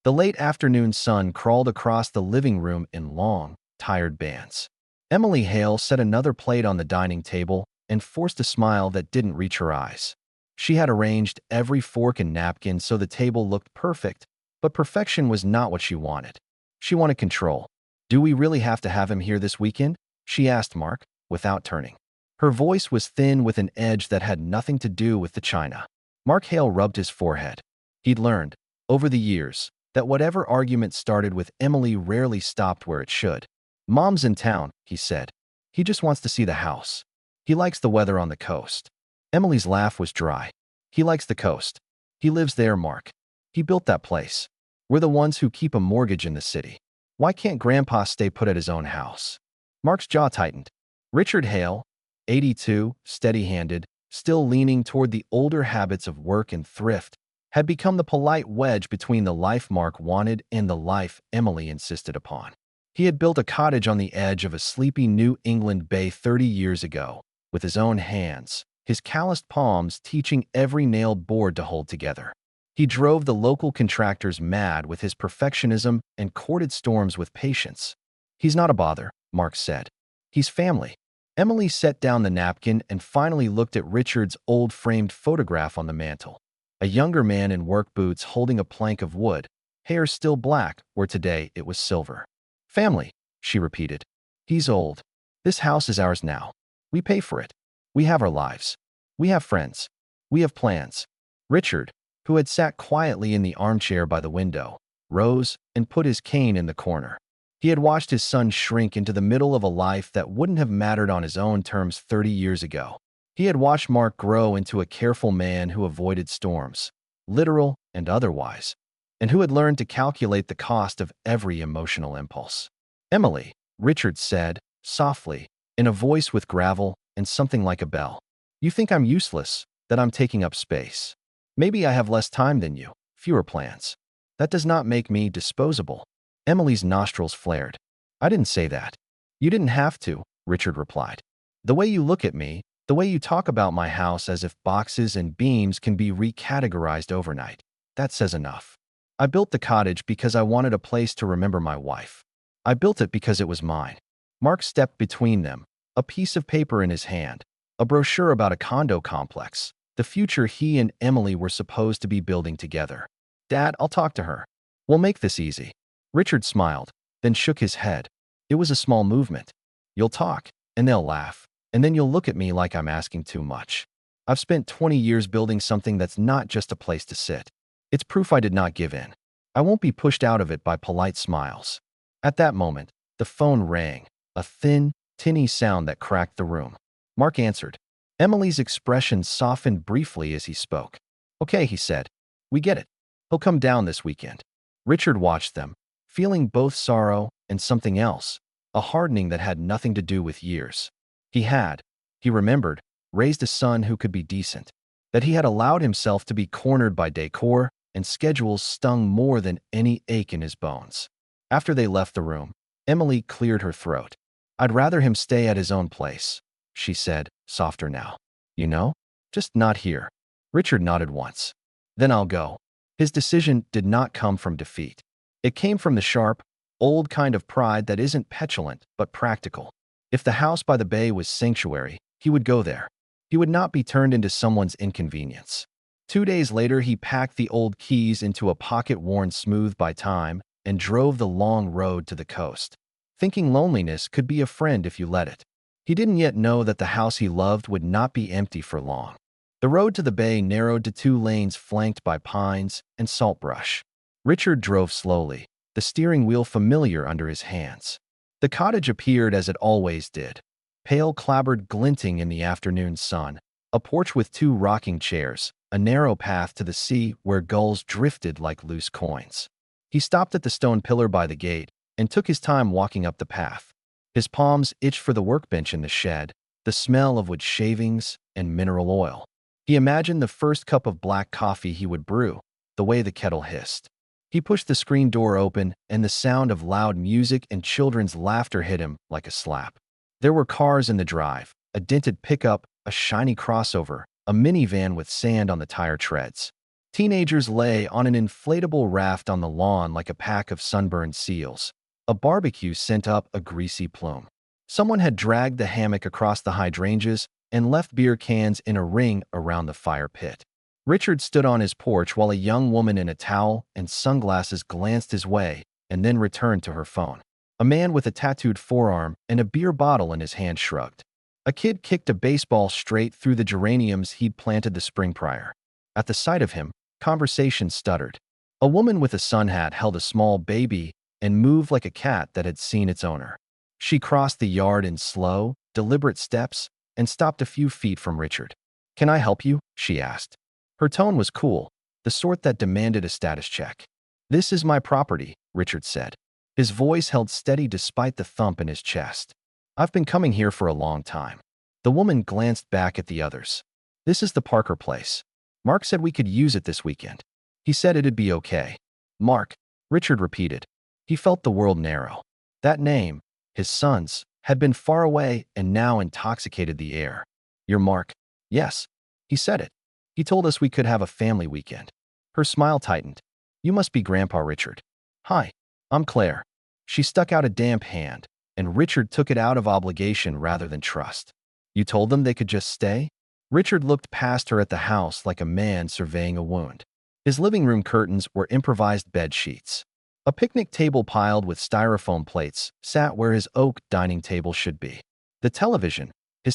The late afternoon sun crawled across the living room in long, tired bands. Emily Hale set another plate on the dining table and forced a smile that didn't reach her eyes. She had arranged every fork and napkin so the table looked perfect, but perfection was not what she wanted. She wanted control. "Do we really have to have him here this weekend?" she asked Mark, without turning. Her voice was thin with an edge that had nothing to do with the china. Mark Hale rubbed his forehead. He'd learned, over the years, that whatever argument started with Emily rarely stopped where it should. "Mom's in town," he said. "He just wants to see the house. He likes the weather on the coast." Emily's laugh was dry. "He likes the coast. He lives there, Mark. He built that place. We're the ones who keep a mortgage in the city. Why can't Grandpa stay put at his own house?" Mark's jaw tightened. Richard Hale, 82, steady-handed, still leaning toward the older habits of work and thrift, had become the polite wedge between the life Mark wanted and the life Emily insisted upon. He had built a cottage on the edge of a sleepy New England bay 30 years ago, with his own hands, his calloused palms teaching every nailed board to hold together. He drove the local contractors mad with his perfectionism and courted storms with patience. "He's not a bother," Mark said. "He's family." Emily set down the napkin and finally looked at Richard's old framed photograph on the mantel. A younger man in work boots holding a plank of wood, hair still black where today it was silver. "Family," she repeated. "He's old. This house is ours now. We pay for it. We have our lives. We have friends. We have plans." Richard, who had sat quietly in the armchair by the window, rose and put his cane in the corner. He had watched his son shrink into the middle of a life that wouldn't have mattered on his own terms 30 years ago. He had watched Mark grow into a careful man who avoided storms, literal and otherwise, and who had learned to calculate the cost of every emotional impulse. "Emily," Richard said, softly, in a voice with gravel and something like a bell. "You think I'm useless, that I'm taking up space. Maybe I have less time than you, fewer plans. That does not make me disposable." Emily's nostrils flared. "I didn't say that." "You didn't have to," Richard replied. "The way you look at me, the way you talk about my house as if boxes and beams can be recategorized overnight, that says enough. I built the cottage because I wanted a place to remember my wife. I built it because it was mine." Mark stepped between them, a piece of paper in his hand, a brochure about a condo complex, the future he and Emily were supposed to be building together. "Dad, I'll talk to her. We'll make this easy." Richard smiled, then shook his head. It was a small movement. "You'll talk, and they'll laugh, and then you'll look at me like I'm asking too much. I've spent 20 years building something that's not just a place to sit. It's proof I did not give in. I won't be pushed out of it by polite smiles." At that moment, the phone rang, a thin, tinny sound that cracked the room. Mark answered. Emily's expression softened briefly as he spoke. "Okay," he said. "We get it. He'll come down this weekend." Richard watched them, feeling both sorrow and something else, a hardening that had nothing to do with years. He remembered, raised a son who could be decent, that he had allowed himself to be cornered by decor and schedules stung more than any ache in his bones. After they left the room, Emily cleared her throat. "I'd rather him stay at his own place," she said, softer now. "You know? Just not here." Richard nodded once. "Then I'll go." His decision did not come from defeat. It came from the sharp, old kind of pride that isn't petulant but practical. If the house by the bay was sanctuary, he would go there. He would not be turned into someone's inconvenience. 2 days later, he packed the old keys into a pocket worn smooth by time and drove the long road to the coast, thinking loneliness could be a friend if you let it. He didn't yet know that the house he loved would not be empty for long. The road to the bay narrowed to 2 lanes flanked by pines and saltbrush. Richard drove slowly, the steering wheel familiar under his hands. The cottage appeared as it always did, pale clapboard glinting in the afternoon sun, a porch with 2 rocking chairs, a narrow path to the sea where gulls drifted like loose coins. He stopped at the stone pillar by the gate and took his time walking up the path. His palms itched for the workbench in the shed, the smell of wood shavings and mineral oil. He imagined the first cup of black coffee he would brew, the way the kettle hissed. He pushed the screen door open, and the sound of loud music and children's laughter hit him like a slap. There were cars in the drive, a dented pickup, a shiny crossover, a minivan with sand on the tire treads. Teenagers lay on an inflatable raft on the lawn like a pack of sunburned seals. A barbecue sent up a greasy plume. Someone had dragged the hammock across the hydrangeas and left beer cans in a ring around the fire pit. Richard stood on his porch while a young woman in a towel and sunglasses glanced his way and then returned to her phone. A man with a tattooed forearm and a beer bottle in his hand shrugged. A kid kicked a baseball straight through the geraniums he'd planted the spring prior. At the sight of him, conversation stuttered. A woman with a sun hat held a small baby and moved like a cat that had seen its owner. She crossed the yard in slow, deliberate steps and stopped a few feet from Richard. "Can I help you?" she asked. Her tone was cool, the sort that demanded a status check. "This is my property," Richard said. His voice held steady despite the thump in his chest. "I've been coming here for a long time." The woman glanced back at the others. "This is the Parker place. Mark said we could use it this weekend. He said it'd be okay." "Mark," Richard repeated. He felt the world narrow. That name, his son's, had been far away and now intoxicated the air. "You're Mark?" "Yes." He said it. "He told us we could have a family weekend." Her smile tightened. "You must be Grandpa Richard." "Hi, I'm Claire." She stuck out a damp hand, and Richard took it out of obligation rather than trust. "You told them they could just stay?" Richard looked past her at the house like a man surveying a wound. His living room curtains were improvised bed sheets. A picnic table piled with styrofoam plates sat where his oak dining table should be. His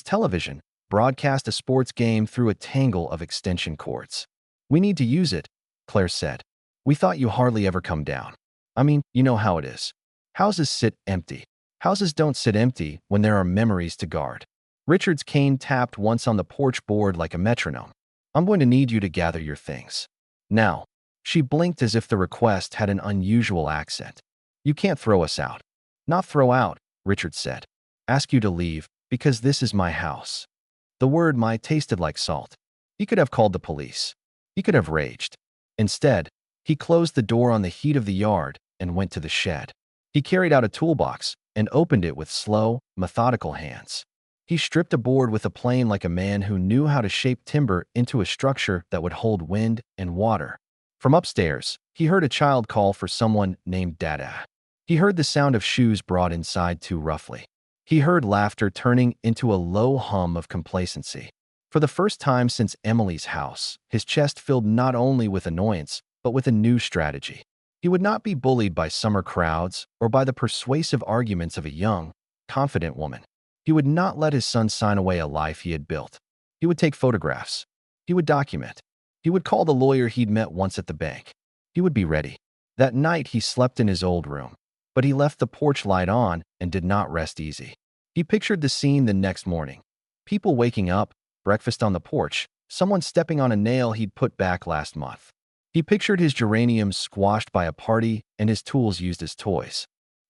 television, broadcast a sports game through a tangle of extension cords. "We need to use it," Claire said. "We thought you hardly ever come down. I mean, you know how it is. Houses sit empty. Houses don't sit empty when there are memories to guard." Richard's cane tapped once on the porch board like a metronome. "I'm going to need you to gather your things. Now." She blinked as if the request had an unusual accent. "You can't throw us out." "Not throw out," Richard said. "Ask you to leave, because this is my house." The word "my" tasted like salt. He could have called the police. He could have raged. Instead, he closed the door on the heat of the yard and went to the shed. He carried out a toolbox and opened it with slow, methodical hands. He stripped a board with a plane like a man who knew how to shape timber into a structure that would hold wind and water. From upstairs, he heard a child call for someone named Dada. He heard the sound of shoes brought inside too roughly. He heard laughter turning into a low hum of complacency. For the first time since Emily's house, his chest filled not only with annoyance, but with a new strategy. He would not be bullied by summer crowds or by the persuasive arguments of a young, confident woman. He would not let his son sign away a life he had built. He would take photographs. He would document. He would call the lawyer he'd met once at the bank. He would be ready. That night he slept in his old room, but he left the porch light on and did not rest easy. He pictured the scene the next morning. People waking up, breakfast on the porch, someone stepping on a nail he'd put back last month. He pictured his geraniums squashed by a party and his tools used as toys.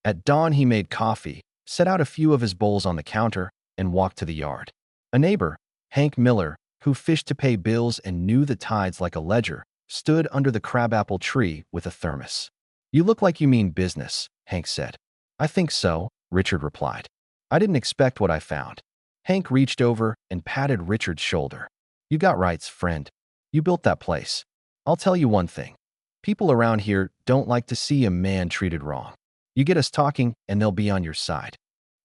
At dawn he made coffee, set out a few of his bowls on the counter, and walked to the yard. A neighbor, Hank Miller, who fished to pay bills and knew the tides like a ledger, stood under the crabapple tree with a thermos. "You look like you mean business," Hank said. "I think so," Richard replied. "I didn't expect what I found." Hank reached over and patted Richard's shoulder. "You got rights, friend. You built that place. I'll tell you one thing. People around here don't like to see a man treated wrong. You get us talking and they'll be on your side."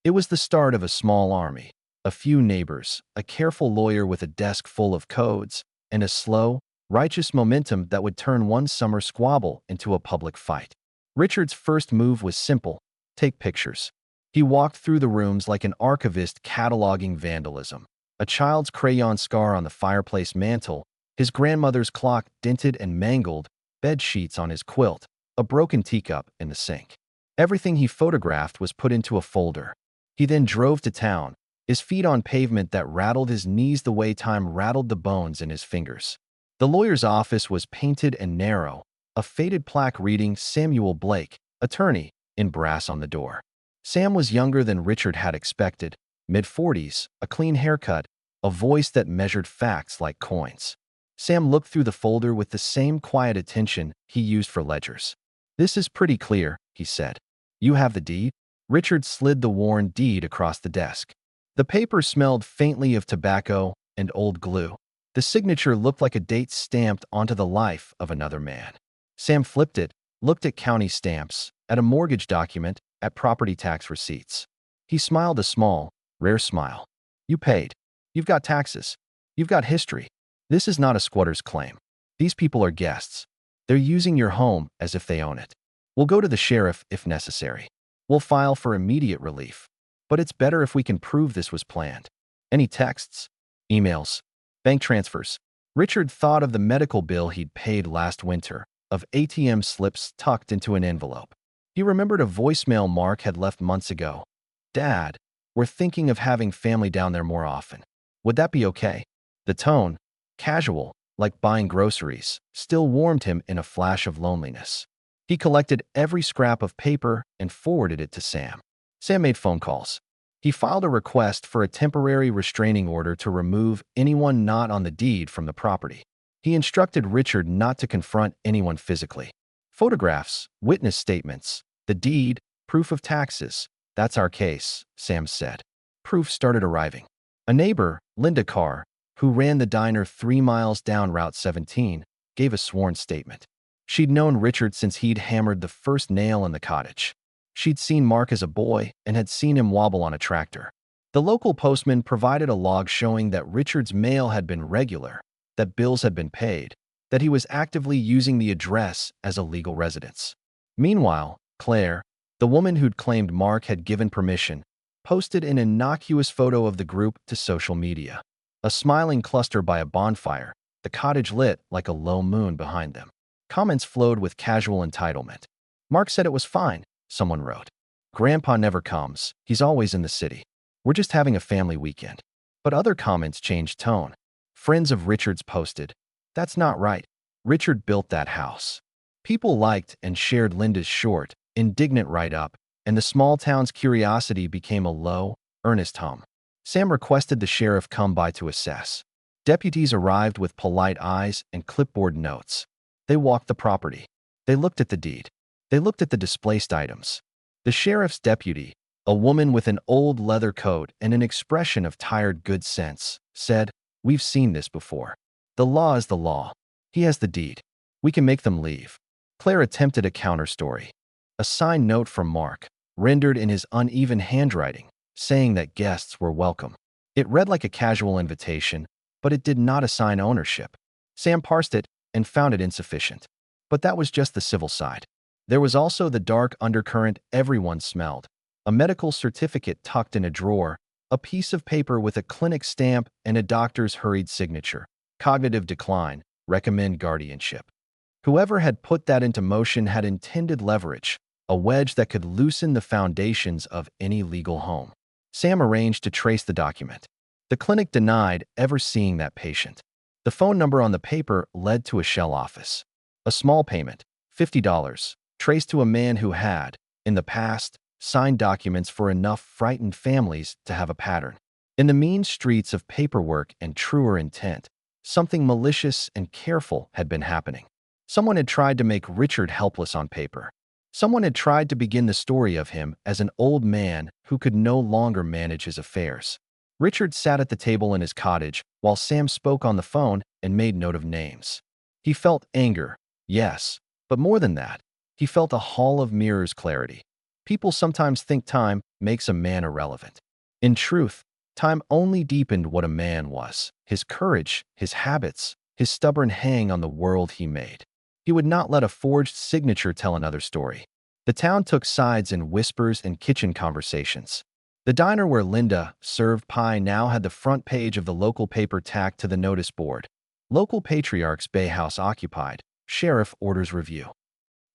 It was the start of a small army. A few neighbors, a careful lawyer with a desk full of codes, and a slow, righteous momentum that would turn one summer squabble into a public fight. Richard's first move was simple: take pictures. He walked through the rooms like an archivist cataloging vandalism. A child's crayon scar on the fireplace mantel, his grandmother's clock dented and mangled, bed sheets on his quilt, a broken teacup in the sink. Everything he photographed was put into a folder. He then drove to town, his feet on pavement that rattled his knees the way time rattled the bones in his fingers. The lawyer's office was painted and narrow, a faded plaque reading Samuel Blake, attorney, in brass on the door. Sam was younger than Richard had expected, mid-40s, a clean haircut, a voice that measured facts like coins. Sam looked through the folder with the same quiet attention he used for ledgers. "This is pretty clear," he said. "You have the deed?" Richard slid the worn deed across the desk. The paper smelled faintly of tobacco and old glue. The signature looked like a date stamped onto the life of another man. Sam flipped it, looked at county stamps, at a mortgage document, at property tax receipts. He smiled a small, rare smile. You paid. You've got taxes. You've got history. This is not a squatter's claim. These people are guests. They're using your home as if they own it. We'll go to the sheriff if necessary. We'll file for immediate relief. But it's better if we can prove this was planned. Any texts? Emails? Bank transfers? Richard thought of the medical bill he'd paid last winter, of ATM slips tucked into an envelope. He remembered a voicemail Mark had left months ago. Dad, we're thinking of having family down there more often. Would that be okay? The tone, casual, like buying groceries, still warmed him in a flash of loneliness. He collected every scrap of paper and forwarded it to Sam. Sam made phone calls. He filed a request for a temporary restraining order to remove anyone not on the deed from the property. He instructed Richard not to confront anyone physically. Photographs, witness statements, the deed, proof of taxes. That's our case, Sam said. Proof started arriving. A neighbor, Linda Carr, who ran the diner 3 miles down Route 17, gave a sworn statement. She'd known Richard since he'd hammered the first nail in the cottage. She'd seen Mark as a boy and had seen him wobble on a tractor. The local postman provided a log showing that Richard's mail had been regular, that bills had been paid, that he was actively using the address as a legal residence. Meanwhile, Claire, the woman who'd claimed Mark had given permission, posted an innocuous photo of the group to social media. A smiling cluster by a bonfire, the cottage lit like a low moon behind them. Comments flowed with casual entitlement. Mark said it was fine, someone wrote. Grandpa never comes, he's always in the city. We're just having a family weekend. But other comments changed tone. Friends of Richard's posted, that's not right. Richard built that house. People liked and shared Linda's short, indignant write-up, and the small town's curiosity became a low, earnest hum. Sam requested the sheriff come by to assess. Deputies arrived with polite eyes and clipboard notes. They walked the property. They looked at the deed. They looked at the displaced items. The sheriff's deputy, a woman with an old leather coat and an expression of tired good sense, said, We've seen this before. The law is the law. He has the deed. We can make them leave. Claire attempted a counter-story. A signed note from Mark, rendered in his uneven handwriting, saying that guests were welcome. It read like a casual invitation, but it did not assign ownership. Sam parsed it and found it insufficient. But that was just the civil side. There was also the dark undercurrent everyone smelled. A medical certificate tucked in a drawer, a piece of paper with a clinic stamp and a doctor's hurried signature. Cognitive decline, recommend guardianship. Whoever had put that into motion had intended leverage, a wedge that could loosen the foundations of any legal home. Sam arranged to trace the document. The clinic denied ever seeing that patient. The phone number on the paper led to a shell office. A small payment, $50, traced to a man who had, in the past, signed documents for enough frightened families to have a pattern. In the mean streets of paperwork and truer intent, something malicious and careful had been happening. Someone had tried to make Richard helpless on paper. Someone had tried to begin the story of him as an old man who could no longer manage his affairs. Richard sat at the table in his cottage while Sam spoke on the phone and made note of names. He felt anger, yes, but more than that, he felt a hall of mirrors clarity. People sometimes think time makes a man irrelevant. In truth, time only deepened what a man was, his courage, his habits, his stubborn hang on the world he made. He would not let a forged signature tell another story. The town took sides in whispers and kitchen conversations. The diner where Linda served pie now had the front page of the local paper tacked to the notice board. Local patriarch's Bay House occupied. Sheriff orders review.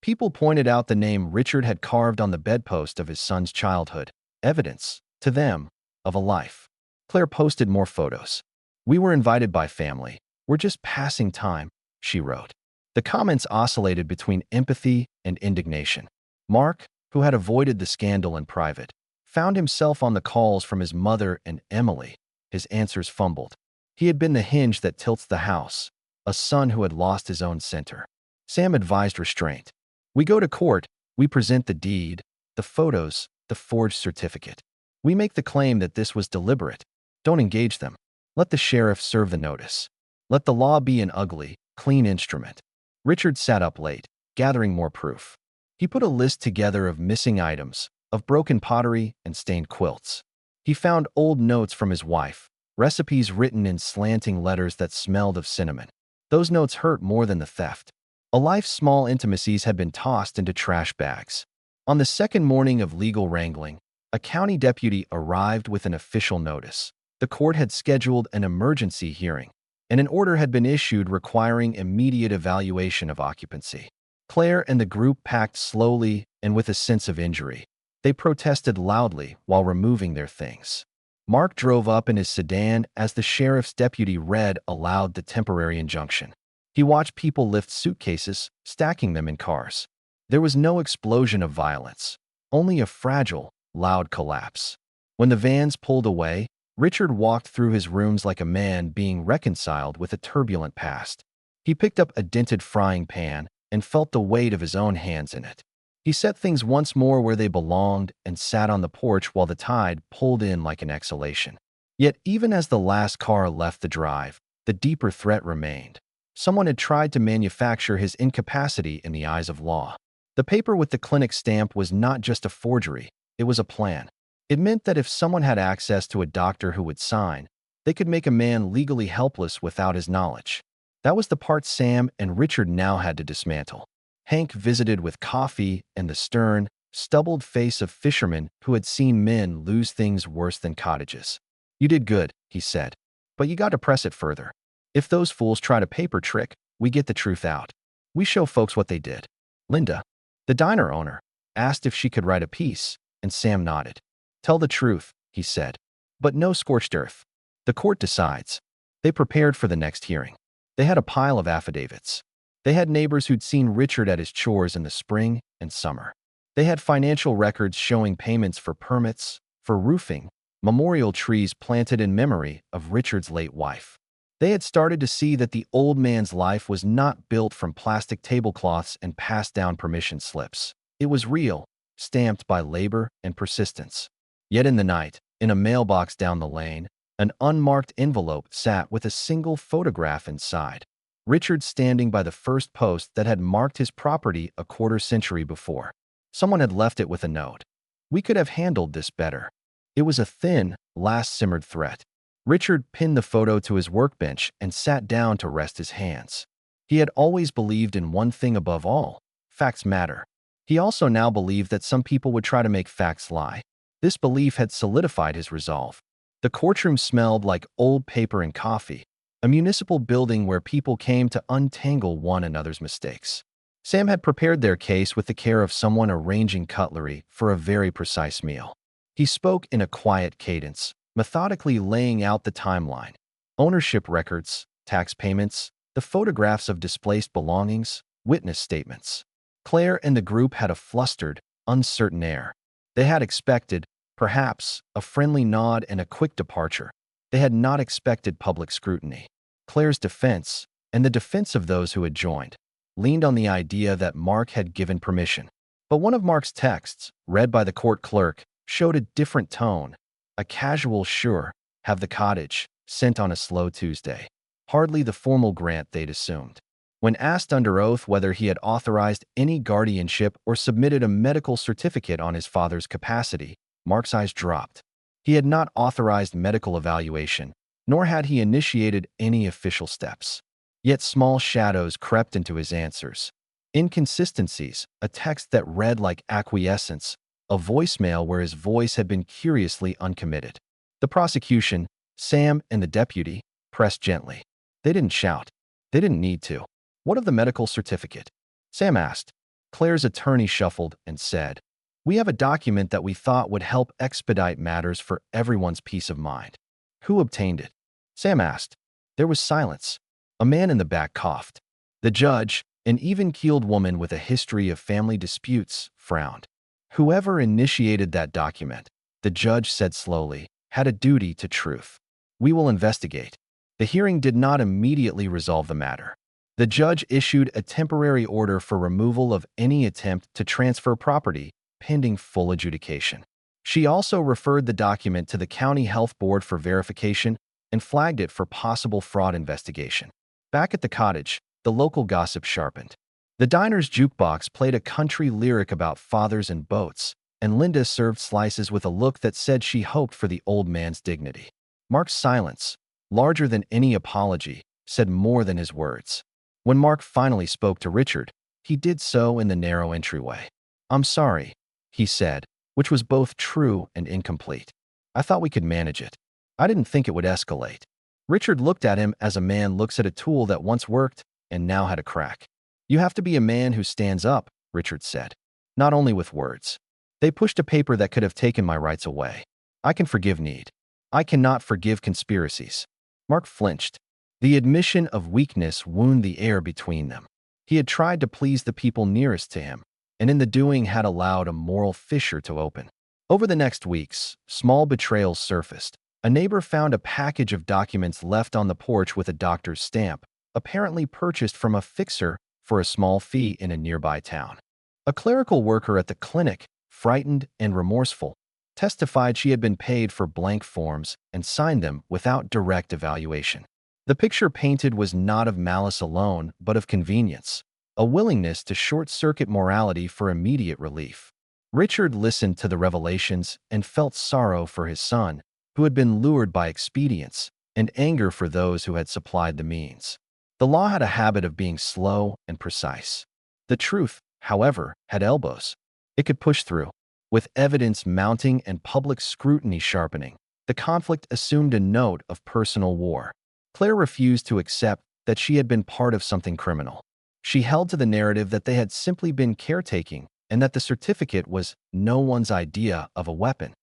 People pointed out the name Richard had carved on the bedpost of his son's childhood. Evidence, to them, of a life. Claire posted more photos. We were invited by family. We're just passing time, she wrote. The comments oscillated between empathy and indignation. Mark, who had avoided the scandal in private, found himself on the calls from his mother and Emily. His answers fumbled. He had been the hinge that tilts the house, a son who had lost his own center. Sam advised restraint. We go to court, we present the deed, the photos, the forged certificate. We make the claim that this was deliberate. Don't engage them. Let the sheriff serve the notice. Let the law be an ugly, clean instrument. Richard sat up late, gathering more proof. He put a list together of missing items, of broken pottery and stained quilts. He found old notes from his wife, recipes written in slanting letters that smelled of cinnamon. Those notes hurt more than the theft. A life's small intimacies had been tossed into trash bags. On the second morning of legal wrangling, a county deputy arrived with an official notice. The court had scheduled an emergency hearing, and an order had been issued requiring immediate evaluation of occupancy. Claire and the group packed slowly and with a sense of injury. They protested loudly while removing their things. Mark drove up in his sedan as the sheriff's deputy read aloud the temporary injunction. He watched people lift suitcases, stacking them in cars. There was no explosion of violence, only a fragile, loud collapse. When the vans pulled away, Richard walked through his rooms like a man being reconciled with a turbulent past. He picked up a dented frying pan and felt the weight of his own hands in it. He set things once more where they belonged and sat on the porch while the tide pulled in like an exhalation. Yet even as the last car left the drive, the deeper threat remained. Someone had tried to manufacture his incapacity in the eyes of law. The paper with the clinic stamp was not just a forgery, it was a plan. It meant that if someone had access to a doctor who would sign, they could make a man legally helpless without his knowledge. That was the part Sam and Richard now had to dismantle. Hank visited with coffee and the stern, stubbled face of fishermen who had seen men lose things worse than cottages. "You did good," he said, "but you got to press it further. If those fools try to paper trick, we get the truth out. We show folks what they did." Linda, the diner owner, asked if she could write a piece, and Sam nodded. "Tell the truth," he said, "but no scorched earth. The court decides." They prepared for the next hearing. They had a pile of affidavits. They had neighbors who'd seen Richard at his chores in the spring and summer. They had financial records showing payments for permits, for roofing, memorial trees planted in memory of Richard's late wife. They had started to see that the old man's life was not built from plastic tablecloths and passed-down permission slips. It was real, stamped by labor and persistence. Yet in the night, in a mailbox down the lane, an unmarked envelope sat with a single photograph inside. Richard standing by the first post that had marked his property a quarter-century before. Someone had left it with a note. "We could have handled this better." It was a thin, last-simmered threat. Richard pinned the photo to his workbench and sat down to rest his hands. He had always believed in one thing above all: facts matter. He also now believed that some people would try to make facts lie. This belief had solidified his resolve. The courtroom smelled like old paper and coffee, a municipal building where people came to untangle one another's mistakes. Sam had prepared their case with the care of someone arranging cutlery for a very precise meal. He spoke in a quiet cadence, methodically laying out the timeline: ownership records, tax payments, the photographs of displaced belongings, witness statements. Claire and the group had a flustered, uncertain air. They had expected, perhaps, a friendly nod and a quick departure. They had not expected public scrutiny. Claire's defense, and the defense of those who had joined, leaned on the idea that Mark had given permission. But one of Mark's texts, read by the court clerk, showed a different tone. A casual "sure, have the cottage," sent on a slow Tuesday. Hardly the formal grant they'd assumed. When asked under oath whether he had authorized any guardianship or submitted a medical certificate on his father's capacity, Mark's eyes dropped. He had not authorized medical evaluation, nor had he initiated any official steps. Yet small shadows crept into his answers. Inconsistencies, a text that read like acquiescence, a voicemail where his voice had been curiously uncommitted. The prosecution, Sam and the deputy, pressed gently. They didn't shout. They didn't need to. "What of the medical certificate?" Sam asked. Claire's attorney shuffled and said, "We have a document that we thought would help expedite matters for everyone's peace of mind." "Who obtained it?" Sam asked. There was silence. A man in the back coughed. The judge, an even-keeled woman with a history of family disputes, frowned. "Whoever initiated that document," the judge said slowly, "had a duty to truth. We will investigate." The hearing did not immediately resolve the matter. The judge issued a temporary order for removal of any attempt to transfer property, pending full adjudication. She also referred the document to the county health board for verification, and flagged it for possible fraud investigation. Back at the cottage, the local gossip sharpened. The diner's jukebox played a country lyric about fathers and boats, and Linda served slices with a look that said she hoped for the old man's dignity. Mark's silence, larger than any apology, said more than his words. When Mark finally spoke to Richard, he did so in the narrow entryway. "I'm sorry," he said, which was both true and incomplete. "I thought we could manage it. I didn't think it would escalate." Richard looked at him as a man looks at a tool that once worked and now had a crack. "You have to be a man who stands up," Richard said. "Not only with words. They pushed a paper that could have taken my rights away. I can forgive need. I cannot forgive conspiracies." Mark flinched. The admission of weakness wounded the air between them. He had tried to please the people nearest to him, and in the doing had allowed a moral fissure to open. Over the next weeks, small betrayals surfaced. A neighbor found a package of documents left on the porch with a doctor's stamp, apparently purchased from a fixer for a small fee in a nearby town. A clerical worker at the clinic, frightened and remorseful, testified she had been paid for blank forms and signed them without direct evaluation. The picture painted was not of malice alone, but of convenience, a willingness to short-circuit morality for immediate relief. Richard listened to the revelations and felt sorrow for his son, who had been lured by expedience, and anger for those who had supplied the means. The law had a habit of being slow and precise. The truth, however, had elbows. It could push through. With evidence mounting and public scrutiny sharpening, the conflict assumed a note of personal war. Claire refused to accept that she had been part of something criminal. She held to the narrative that they had simply been caretaking and that the certificate was no one's idea of a weapon.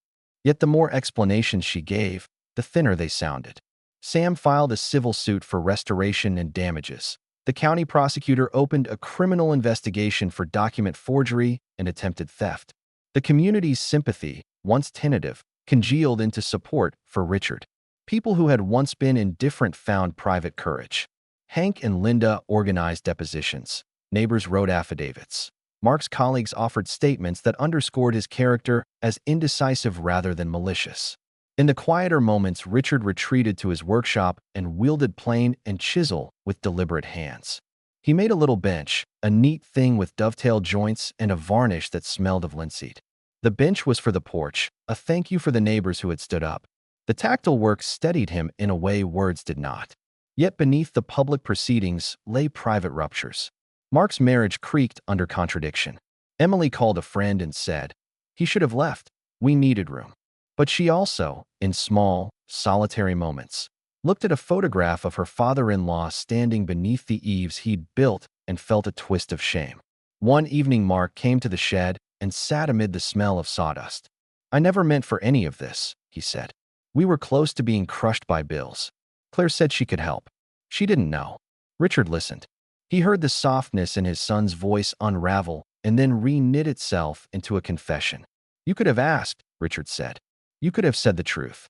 Yet the more explanations she gave, the thinner they sounded. Sam filed a civil suit for restoration and damages. The county prosecutor opened a criminal investigation for document forgery and attempted theft. The community's sympathy, once tentative, congealed into support for Richard. People who had once been indifferent found private courage. Hank and Linda organized depositions. Neighbors wrote affidavits. Mark's colleagues offered statements that underscored his character as indecisive rather than malicious. In the quieter moments, Richard retreated to his workshop and wielded plane and chisel with deliberate hands. He made a little bench, a neat thing with dovetail joints and a varnish that smelled of linseed. The bench was for the porch, a thank you for the neighbors who had stood up. The tactile work steadied him in a way words did not. Yet beneath the public proceedings lay private ruptures. Mark's marriage creaked under contradiction. Emily called a friend and said, "He should have left. We needed room." But she also, in small, solitary moments, looked at a photograph of her father-in-law standing beneath the eaves he'd built and felt a twist of shame. One evening Mark came to the shed and sat amid the smell of sawdust. "I never meant for any of this," he said. "We were close to being crushed by bills. Claire said she could help. She didn't know." Richard listened. He heard the softness in his son's voice unravel and then re-knit itself into a confession. "You could have asked," Richard said. "You could have said the truth."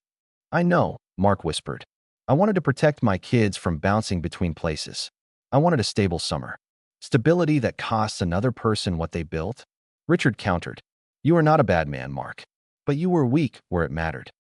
"I know," Mark whispered. "I wanted to protect my kids from bouncing between places. I wanted a stable summer. Stability that costs another person what they built." Richard countered. "You are not a bad man, Mark. But you were weak where it mattered."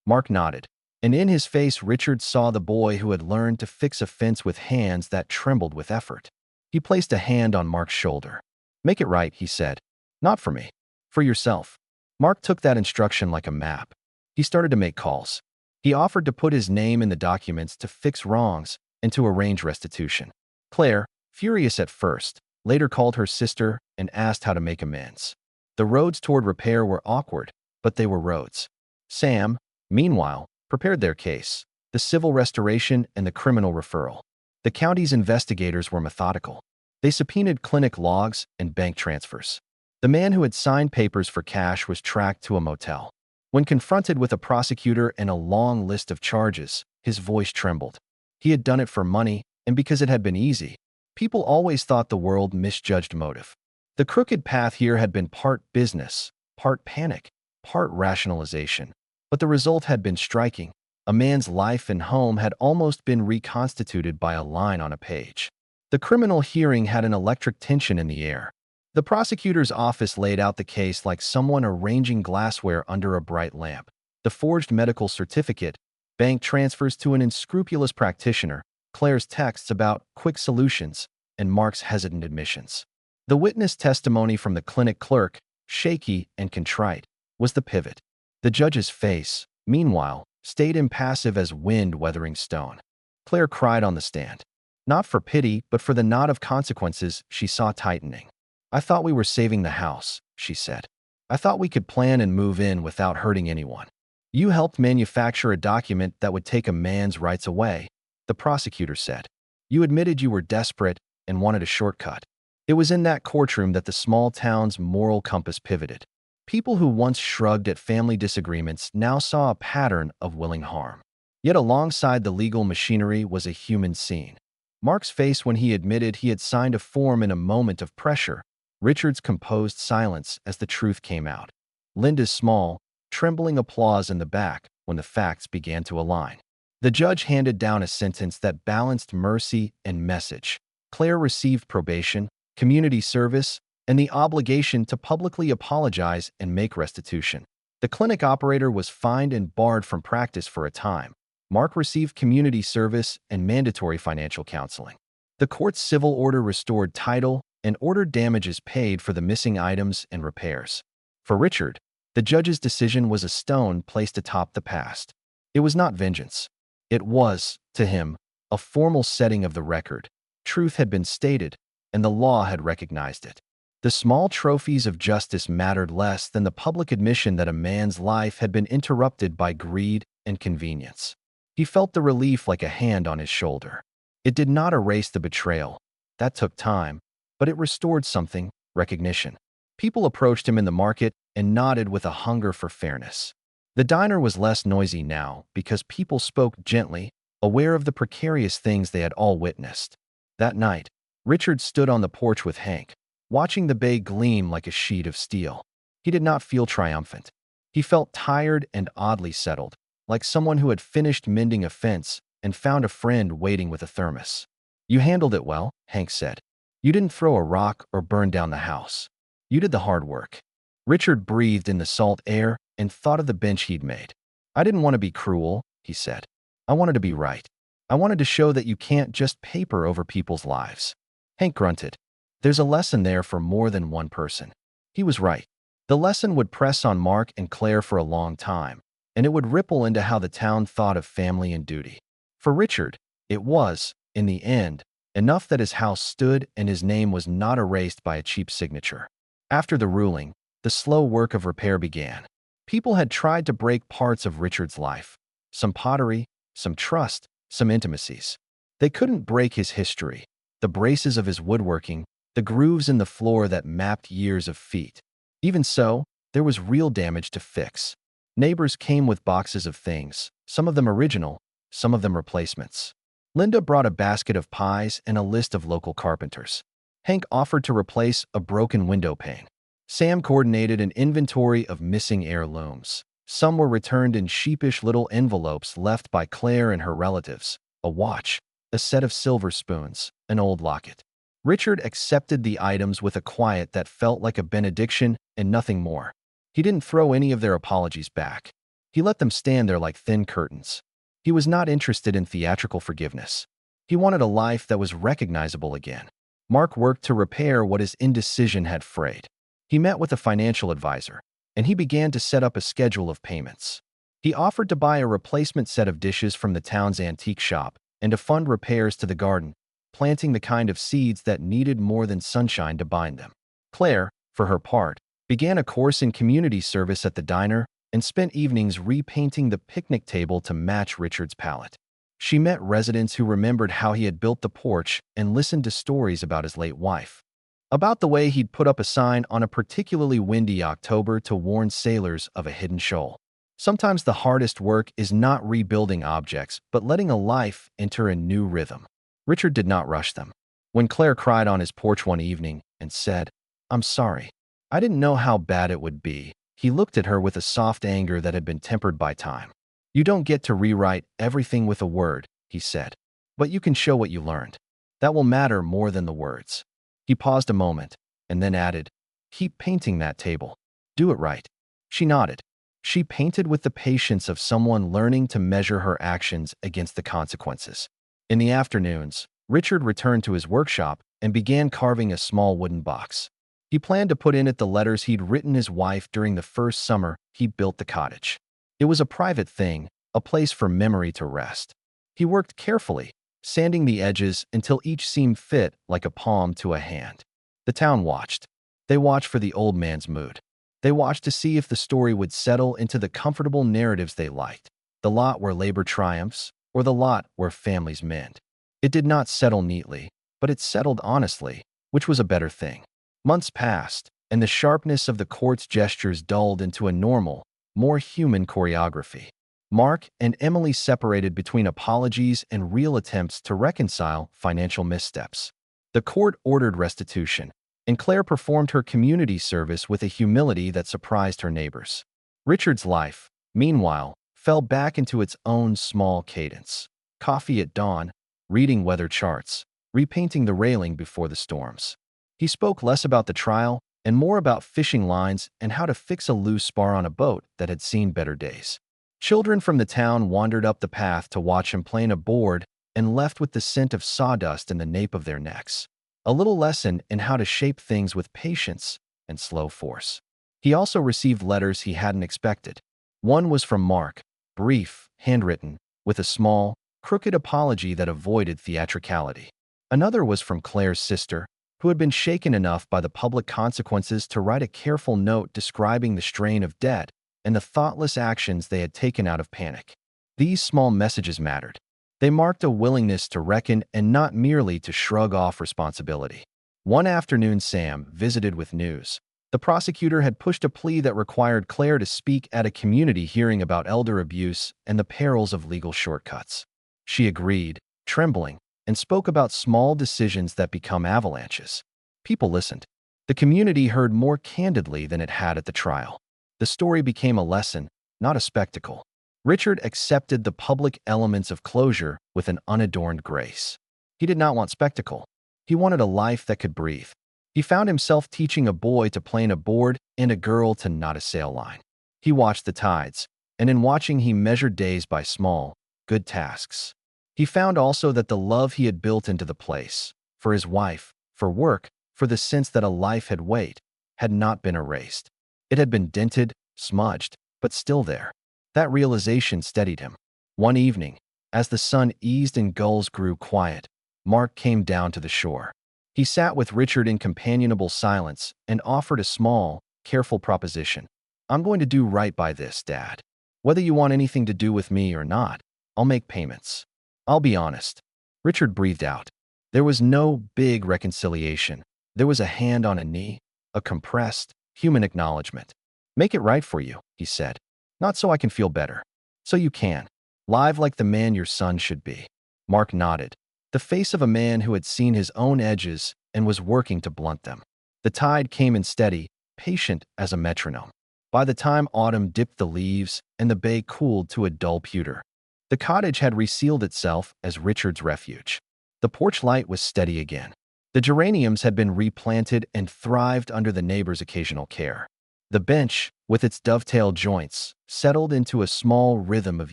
Mark nodded, and in his face Richard saw the boy who had learned to fix a fence with hands that trembled with effort. He placed a hand on Mark's shoulder. "Make it right," he said. "Not for me. For yourself." Mark took that instruction like a map. He started to make calls. He offered to put his name in the documents to fix wrongs and to arrange restitution. Claire, furious at first, later called her sister and asked how to make amends. The roads toward repair were awkward, but they were roads. Sam, meanwhile, prepared their case, the civil restoration and the criminal referral. The county's investigators were methodical. They subpoenaed clinic logs and bank transfers. The man who had signed papers for cash was tracked to a motel. When confronted with a prosecutor and a long list of charges, his voice trembled. He had done it for money, and because it had been easy. People always thought the world misjudged motive. The crooked path here had been part business, part panic, part rationalization. But the result had been striking. A man's life and home had almost been reconstituted by a line on a page. The criminal hearing had an electric tension in the air. The prosecutor's office laid out the case like someone arranging glassware under a bright lamp. The forged medical certificate, bank transfers to an unscrupulous practitioner, Claire's texts about quick solutions, and Mark's hesitant admissions. The witness testimony from the clinic clerk, shaky and contrite, was the pivot. The judge's face, meanwhile, stayed impassive as wind weathering stone. Claire cried on the stand. Not for pity, but for the knot of consequences she saw tightening. "I thought we were saving the house," she said. "I thought we could plan and move in without hurting anyone. You helped manufacture a document that would take a man's rights away," the prosecutor said. "You admitted you were desperate and wanted a shortcut." It was in that courtroom that the small town's moral compass pivoted. People who once shrugged at family disagreements now saw a pattern of willing harm. Yet alongside the legal machinery was a human scene. Mark's face when he admitted he had signed a form in a moment of pressure, Richard's composed silence as the truth came out, Linda's small, trembling applause in the back when the facts began to align. The judge handed down a sentence that balanced mercy and message. Claire received probation, community service, and the obligation to publicly apologize and make restitution. The clinic operator was fined and barred from practice for a time. Mark received community service and mandatory financial counseling. The court's civil order restored title and ordered damages paid for the missing items and repairs. For Richard, the judge's decision was a stone placed atop the past. It was not vengeance. It was, to him, a formal setting of the record. Truth had been stated, and the law had recognized it. The small trophies of justice mattered less than the public admission that a man's life had been interrupted by greed and convenience. He felt the relief like a hand on his shoulder. It did not erase the betrayal. That took time, but it restored something, recognition. People approached him in the market and nodded with a hunger for fairness. The diner was less noisy now because people spoke gently, aware of the precarious things they had all witnessed. That night, Richard stood on the porch with Hank, watching the bay gleam like a sheet of steel. He did not feel triumphant. He felt tired and oddly settled, like someone who had finished mending a fence and found a friend waiting with a thermos. "You handled it well," Hank said. "You didn't throw a rock or burn down the house. You did the hard work." Richard breathed in the salt air and thought of the bench he'd made. "I didn't want to be cruel," he said. "I wanted to be right. I wanted to show that you can't just paper over people's lives." Hank grunted. There's a lesson there for more than one person. He was right. The lesson would press on Mark and Claire for a long time, and it would ripple into how the town thought of family and duty. For Richard, it was, in the end, enough that his house stood and his name was not erased by a cheap signature. After the ruling, the slow work of repair began. People had tried to break parts of Richard's life. Some pottery, some trust, some intimacies. They couldn't break his history, the braces of his woodworking, the grooves in the floor that mapped years of feet. Even so, there was real damage to fix. Neighbors came with boxes of things, some of them original, some of them replacements. Linda brought a basket of pies and a list of local carpenters. Hank offered to replace a broken window pane. Sam coordinated an inventory of missing heirlooms. Some were returned in sheepish little envelopes left by Claire and her relatives. A watch, a set of silver spoons, an old locket. Richard accepted the items with a quiet that felt like a benediction and nothing more. He didn't throw any of their apologies back. He let them stand there like thin curtains. He was not interested in theatrical forgiveness. He wanted a life that was recognizable again. Mark worked to repair what his indecision had frayed. He met with a financial advisor, and he began to set up a schedule of payments. He offered to buy a replacement set of dishes from the town's antique shop and to fund repairs to the garden, planting the kind of seeds that needed more than sunshine to bind them. Claire, for her part, began a course in community service at the diner and spent evenings repainting the picnic table to match Richard's palette. She met residents who remembered how he had built the porch and listened to stories about his late wife. About the way he'd put up a sign on a particularly windy October to warn sailors of a hidden shoal. Sometimes the hardest work is not rebuilding objects, but letting a life enter a new rhythm. Richard did not rush them. When Claire cried on his porch one evening and said, "I'm sorry. I didn't know how bad it would be," he looked at her with a soft anger that had been tempered by time. "You don't get to rewrite everything with a word," he said, "but you can show what you learned. That will matter more than the words." He paused a moment and then added, "Keep painting that table. Do it right." She nodded. She painted with the patience of someone learning to measure her actions against the consequences. In the afternoons, Richard returned to his workshop and began carving a small wooden box. He planned to put in it the letters he'd written his wife during the first summer he built the cottage. It was a private thing, a place for memory to rest. He worked carefully, sanding the edges until each seam fit like a palm to a hand. The town watched. They watched for the old man's mood. They watched to see if the story would settle into the comfortable narratives they liked, the lot where labor triumphs, or the lot where families mend. It did not settle neatly, but it settled honestly, which was a better thing. Months passed, and the sharpness of the court's gestures dulled into a normal, more human choreography. Mark and Emily separated between apologies and real attempts to reconcile financial missteps. The court ordered restitution, and Claire performed her community service with a humility that surprised her neighbors. Richard's life, meanwhile, fell back into its own small cadence. Coffee at dawn, reading weather charts, repainting the railing before the storms. He spoke less about the trial and more about fishing lines and how to fix a loose spar on a boat that had seen better days. Children from the town wandered up the path to watch him plane a board and left with the scent of sawdust in the nape of their necks. A little lesson in how to shape things with patience and slow force. He also received letters he hadn't expected. One was from Mark, brief, handwritten, with a small, crooked apology that avoided theatricality. Another was from Claire's sister, who had been shaken enough by the public consequences to write a careful note describing the strain of debt and the thoughtless actions they had taken out of panic. These small messages mattered. They marked a willingness to reckon and not merely to shrug off responsibility. One afternoon, Sam visited with news. The prosecutor had pushed a plea that required Claire to speak at a community hearing about elder abuse and the perils of legal shortcuts. She agreed, trembling, and spoke about small decisions that become avalanches. People listened. The community heard more candidly than it had at the trial. The story became a lesson, not a spectacle. Richard accepted the public elements of closure with an unadorned grace. He did not want spectacle. He wanted a life that could breathe. He found himself teaching a boy to plane a board and a girl to knot a sail line. He watched the tides, and in watching he measured days by small, good tasks. He found also that the love he had built into the place, for his wife, for work, for the sense that a life had weight, had not been erased. It had been dented, smudged, but still there. That realization steadied him. One evening, as the sun eased and gulls grew quiet, Mark came down to the shore. He sat with Richard in companionable silence and offered a small, careful proposition. "I'm going to do right by this, Dad. Whether you want anything to do with me or not, I'll make payments. I'll be honest." Richard breathed out. There was no big reconciliation. There was a hand on a knee, a compressed, human acknowledgement. "Make it right for you," he said. "Not so I can feel better. So you can. Live like the man your son should be." Mark nodded, the face of a man who had seen his own edges and was working to blunt them. The tide came in steady, patient as a metronome. By the time autumn dipped the leaves and the bay cooled to a dull pewter, the cottage had resealed itself as Richard's refuge. The porch light was steady again. The geraniums had been replanted and thrived under the neighbor's occasional care. The bench, with its dovetail joints, settled into a small rhythm of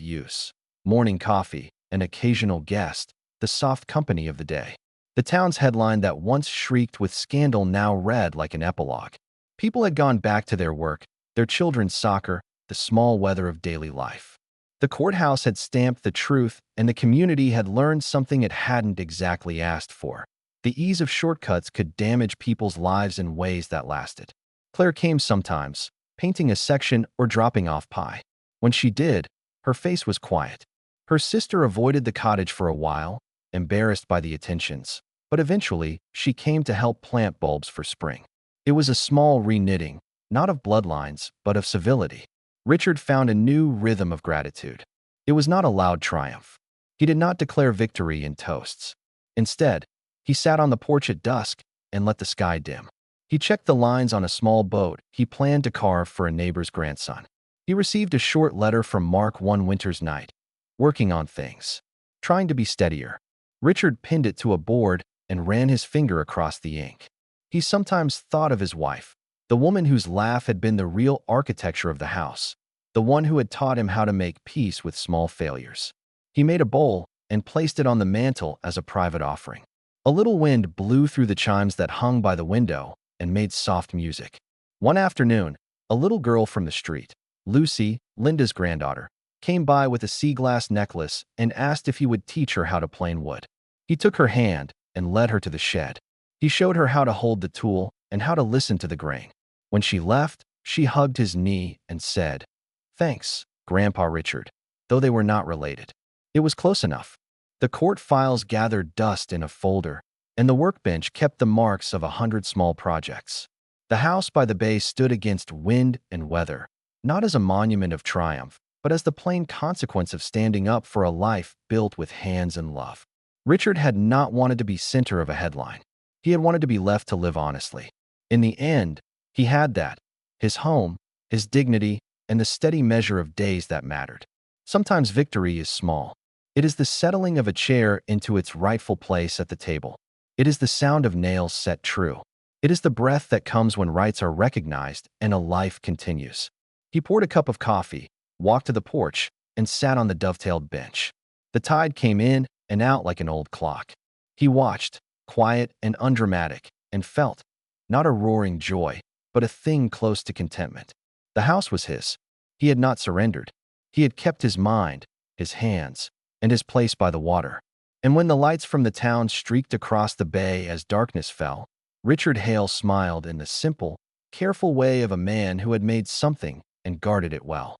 use. Morning coffee, an occasional guest, the soft company of the day. The town's headline that once shrieked with scandal now read like an epilogue. People had gone back to their work, their children's soccer, the small weather of daily life. The courthouse had stamped the truth, and the community had learned something it hadn't exactly asked for. The ease of shortcuts could damage people's lives in ways that lasted. Claire came sometimes, painting a section or dropping off pie. When she did, her face was quiet. Her sister avoided the cottage for a while, embarrassed by the attentions, but eventually she came to help plant bulbs for spring. It was a small reknitting, not of bloodlines, but of civility. Richard found a new rhythm of gratitude. It was not a loud triumph. He did not declare victory in toasts. Instead, he sat on the porch at dusk and let the sky dim. He checked the lines on a small boat he planned to carve for a neighbor's grandson. He received a short letter from Mark one winter's night, working on things, trying to be steadier. Richard pinned it to a board and ran his finger across the ink. He sometimes thought of his wife, the woman whose laugh had been the real architecture of the house, the one who had taught him how to make peace with small failures. He made a bowl and placed it on the mantel as a private offering. A little wind blew through the chimes that hung by the window and made soft music. One afternoon, a little girl from the street, Lucy, Linda's granddaughter, came by with a sea glass necklace and asked if he would teach her how to plane wood. He took her hand and led her to the shed. He showed her how to hold the tool and how to listen to the grain. When she left, she hugged his knee and said, "Thanks, Grandpa Richard," though they were not related. It was close enough. The court files gathered dust in a folder, and the workbench kept the marks of 100 small projects. The house by the bay stood against wind and weather, not as a monument of triumph, but as the plain consequence of standing up for a life built with hands and love. Richard had not wanted to be center of a headline. He had wanted to be left to live honestly. In the end, he had that: his home, his dignity, and the steady measure of days that mattered. Sometimes victory is small. It is the settling of a chair into its rightful place at the table. It is the sound of nails set true. It is the breath that comes when rights are recognized and a life continues. He poured a cup of coffee, walked to the porch, and sat on the dovetailed bench. The tide came in and out like an old clock. He watched, quiet and undramatic, and felt, not a roaring joy, but a thing close to contentment. The house was his. He had not surrendered. He had kept his mind, his hands, and his place by the water. And when the lights from the town streaked across the bay as darkness fell, Richard Hale smiled in the simple, careful way of a man who had made something and guarded it well.